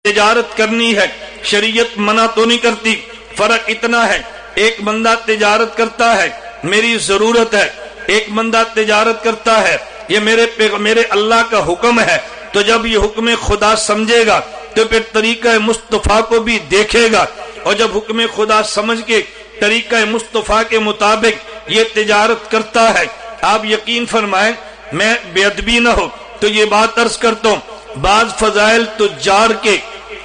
تجارت کرنی ہے، شریعت منع تو نہیں کرتی، فرق اتنا ہے ایک بندہ تجارت کرتا ہے میری ضرورت ہے، ایک بندہ تجارت کرتا ہے یہ میرے اللہ کا حکم ہے، تو جب یہ حکم خدا سمجھے گا تو پھر طریقہ مصطفیٰ کو بھی دیکھے گا، اور جب حکم خدا سمجھ کے طریقہ مصطفیٰ کے مطابق یہ تجارت کرتا ہے، آپ یقین فرمائیں میں بے ادبی نہ ہو تو یہ بات عرض کرتا ہوں، بعض فضائل تجار کے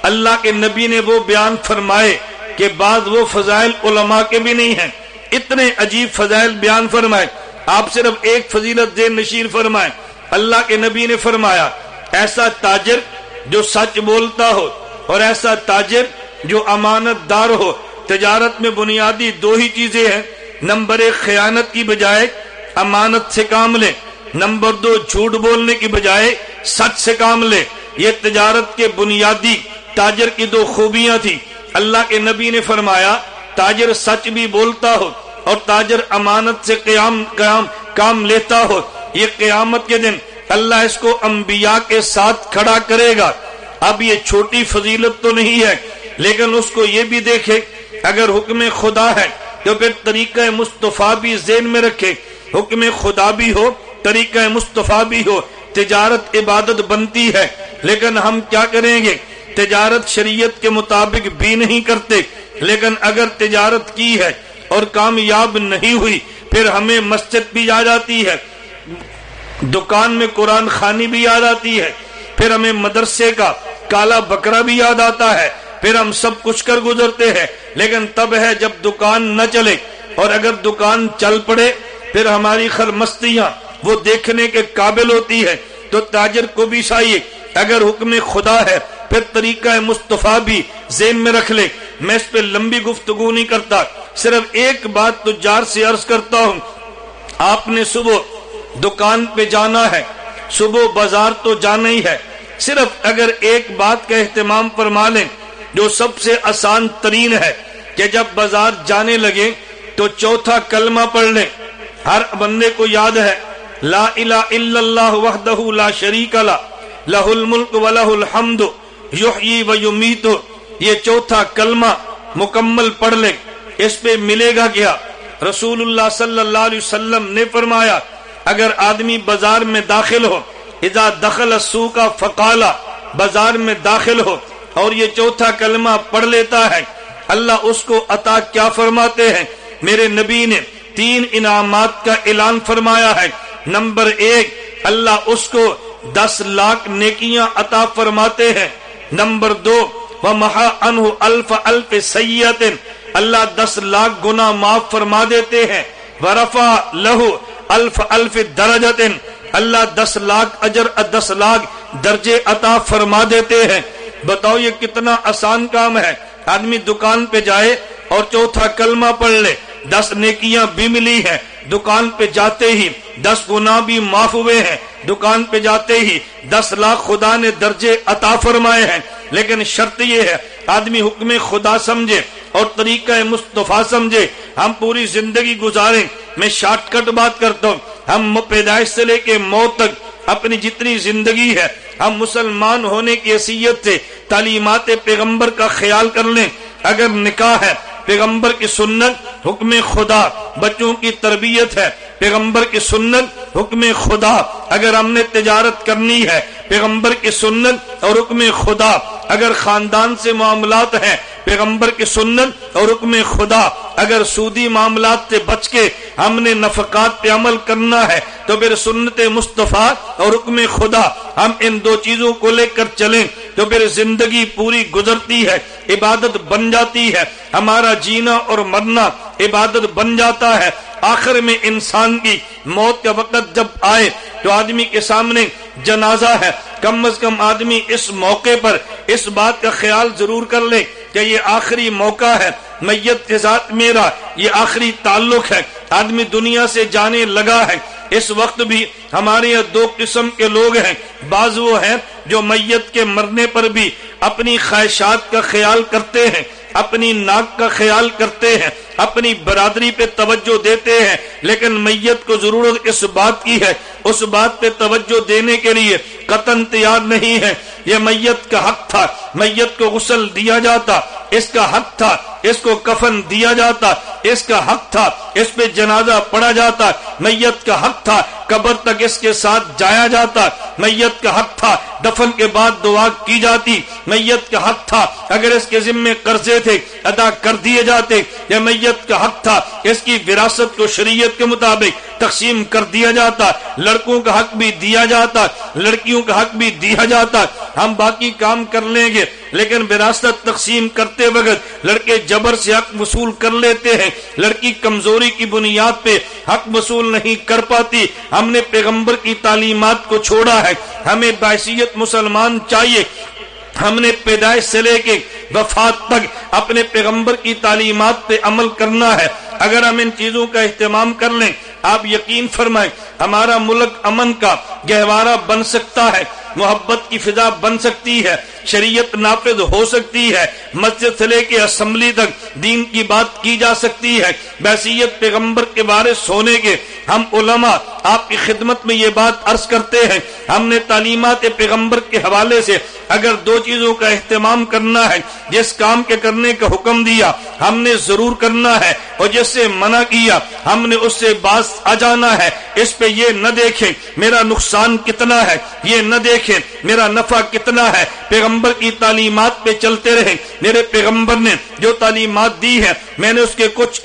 اللہ کے نبی نے وہ بیان فرمائے کہ بعض وہ فضائل علماء کے بھی نہیں ہیں، اتنے عجیب فضائل بیان فرمائے۔ آپ صرف ایک فضیلت ذہن نشین فرمائیں، اللہ کے نبی نے فرمایا ایسا تاجر جو سچ بولتا ہو اور ایسا تاجر جو امانت دار ہو۔ تجارت میں بنیادی دو ہی چیزیں ہیں، نمبر ایک خیانت کی بجائے امانت سے کام لے، نمبر دو جھوٹ بولنے کی بجائے سچ سے کام لے۔ یہ تجارت کے بنیادی تاجر کی دو خوبیاں تھی۔ اللہ کے نبی نے فرمایا تاجر سچ بھی بولتا ہو اور تاجر امانت سے کام لیتا ہو، یہ قیامت کے دن اللہ اس کو انبیاء کے ساتھ کھڑا کرے گا۔ اب یہ چھوٹی فضیلت تو نہیں ہے، لیکن اس کو یہ بھی دیکھے اگر حکم خدا ہے تو پھر طریقہ مصطفیٰ بھی ذہن میں رکھے، حکم خدا بھی ہو طریقہ مصطفیٰ بھی ہو، تجارت عبادت بنتی ہے، لیکن ہم کیا کریں گے؟ تجارت شریعت کے مطابق بھی نہیں کرتے، لیکن اگر تجارت کی ہے اور کامیاب نہیں ہوئی پھر ہمیں مسجد بھی یاد آتی ہے، دکان میں قرآن خوانی بھی یاد آتی ہے، پھر ہمیں مدرسے کا کالا بکرا بھی یاد آتا ہے، پھر ہم سب کچھ کر گزرتے ہیں، لیکن تب ہے جب دکان نہ چلے، اور اگر دکان چل پڑے پھر ہماری خرمستیاں وہ دیکھنے کے قابل ہوتی ہے۔ تو تاجر کو بھی چاہیے اگر حکم خدا ہے پھر طریقہ مصطفیٰ بھی ذہن میں رکھ لے۔ میں اس پہ لمبی گفتگو نہیں کرتا، صرف ایک بات تجار سے عرض کرتا ہوں، آپ نے صبح دکان پہ جانا ہے، صبح بازار تو جانا ہی ہے، صرف اگر ایک بات کا اہتمام فرما لیں جو سب سے آسان ترین ہے کہ جب بازار جانے لگے تو چوتھا کلمہ پڑھ لیں۔ ہر بندے کو یاد ہے لا الہ الا اللہ وحدہ لا شریک لہ لہ الملک ولہ الحمد یحیی و یمیت، یہ چوتھا کلمہ مکمل پڑھ لیں۔ اس پہ ملے گا کیا؟ رسول اللہ صلی اللہ علیہ وسلم نے فرمایا اگر آدمی بازار میں داخل ہو، اذا دخل السوق فقال، بازار میں داخل ہو اور یہ چوتھا کلمہ پڑھ لیتا ہے، اللہ اس کو عطا کیا فرماتے ہیں؟ میرے نبی نے 3 انعامات کا اعلان فرمایا ہے۔ نمبر 1، اللہ اس کو 10 لاکھ نیکیاں عطا فرماتے ہیں۔ نمبر 2، وَمَحَا عَنْهُ أَلْفَ سَيِّئَةٍ، اللہ 10 لاکھ گناہ معاف فرما دیتے ہیں۔ وَرَفَعَ لَهُ أَلْفَ دَرَجَةٍ، اللہ 10 لاکھ اجر 10 لاکھ درجے عطا فرما دیتے ہیں۔ بتاؤ یہ کتنا آسان کام ہے۔ آدمی دکان پہ جائے اور چوتھا کلمہ پڑھ لے، 10 نیکیاں بھی ملی ہیں، دکان پہ جاتے ہی 10 گناہ بھی معاف ہوئے ہیں، دکان پہ جاتے ہی 10 لاکھ خدا نے درجے عطا فرمائے ہیں۔ لیکن شرط یہ ہے آدمی حکم خدا سمجھے اور طریقہ مصطفیٰ سمجھے، ہم پوری زندگی گزاریں۔ میں شارٹ کٹ بات کرتا ہوں، ہم پیدائش سے لے کے موت تک اپنی جتنی زندگی ہے ہم مسلمان ہونے کی حیثیت سے تعلیمات پیغمبر کا خیال کر لیں۔ اگر نکاح ہے پیغمبر کی سنت حکم خدا، بچوں کی تربیت ہے پیغمبر کی سنت حکم خدا، اگر ہم نے تجارت کرنی ہے پیغمبر کی سنت اور حکم خدا، اگر خاندان سے معاملات ہیں پیغمبر کی سنت اور حکم خدا، اگر سودی معاملات سے بچ کے ہم نے نفقات پہ عمل کرنا ہے تو پھر سنت مصطفیٰ اور حکم خدا، ہم ان 2 چیزوں کو لے کر چلیں تو پھر زندگی پوری گزرتی ہے، عبادت بن جاتی ہے، ہمارا جینا اور مرنا عبادت بن جاتا ہے۔ آخر میں انسان کی موت کا وقت جب آئے تو آدمی کے سامنے جنازہ ہے، کم از کم آدمی اس موقع پر اس بات کا خیال ضرور کر لے کہ یہ آخری موقع ہے، میت کے ساتھ میرا یہ آخری تعلق ہے، آدمی دنیا سے جانے لگا ہے۔ اس وقت بھی ہمارے یہاں 2 قسم کے لوگ ہیں، بعض وہ ہیں جو میت کے مرنے پر بھی اپنی خواہشات کا خیال کرتے ہیں، اپنی ناک کا خیال کرتے ہیں، اپنی برادری پہ توجہ دیتے ہیں، لیکن میت کو ضرورت اس بات کی ہے، اس بات پہ توجہ دینے کے لیے قطعاً تیار نہیں ہے۔ یہ میت کا حق تھا، میت کو غسل دیا جاتا، اس کا حق تھا، اس کو کفن دیا جاتا، اس کا حق تھا، اس پہ جنازہ پڑھا جاتا، میت کا حق تھا، قبر تک اس کے ساتھ جایا جاتا، میت کا حق تھا، دفن کے بعد دعا کی جاتی، میت کا حق تھا، اگر اس کے ذمے قرضے تھے ادا کر دیے جاتے، یہ میت کا حق تھا، اس کی وراثت کو شریعت کے مطابق تقسیم کر دیا جاتا، لڑکوں کا حق بھی دیا جاتا، لڑکیوں کا حق بھی دیا جاتا، ہم باقی کام کر لیں گے، لیکن وراثت تقسیم کرتے وقت لڑکے جبر سے حق وصول کر لیتے ہیں، لڑکی کمزوری کی بنیاد پہ حق وصول نہیں کر پاتی۔ ہم نے پیغمبر کی تعلیمات کو چھوڑا ہے، ہمیں بحیثیت مسلمان چاہیے، ہم نے پیدائش سے لے کے وفات تک اپنے پیغمبر کی تعلیمات پہ عمل کرنا ہے۔ اگر ہم ان چیزوں کا اہتمام کر لیں، آپ یقین فرمائیں ہمارا ملک امن کا گہوارہ بن سکتا ہے، محبت کی فضا بن سکتی ہے، شریعت نافذ ہو سکتی ہے، مسجد سے لے کے اسمبلی تک دین کی بات کی جا سکتی ہے۔ بحیثیت پیغمبر کے وارث ہونے کے ہم علماء آپ کی خدمت میں یہ بات عرض کرتے ہیں، ہم نے تعلیمات پیغمبر کے حوالے سے اگر دو چیزوں کا اہتمام کرنا ہے، جس کام کے کرنے کا حکم دیا ہم نے ضرور کرنا ہے، اور جس سے منع کیا ہم نے اس سے باز آ جانا ہے۔ اس پہ یہ نہ دیکھیں میرا نقصان کتنا ہے، یہ نہ دیکھیں میرا نفع کتنا ہے، پیغمبر کی تعلیمات پہ چلتے رہیں۔ میرے پیغمبر نے جو تعلیمات دی ہے میں نے اس کے کچھ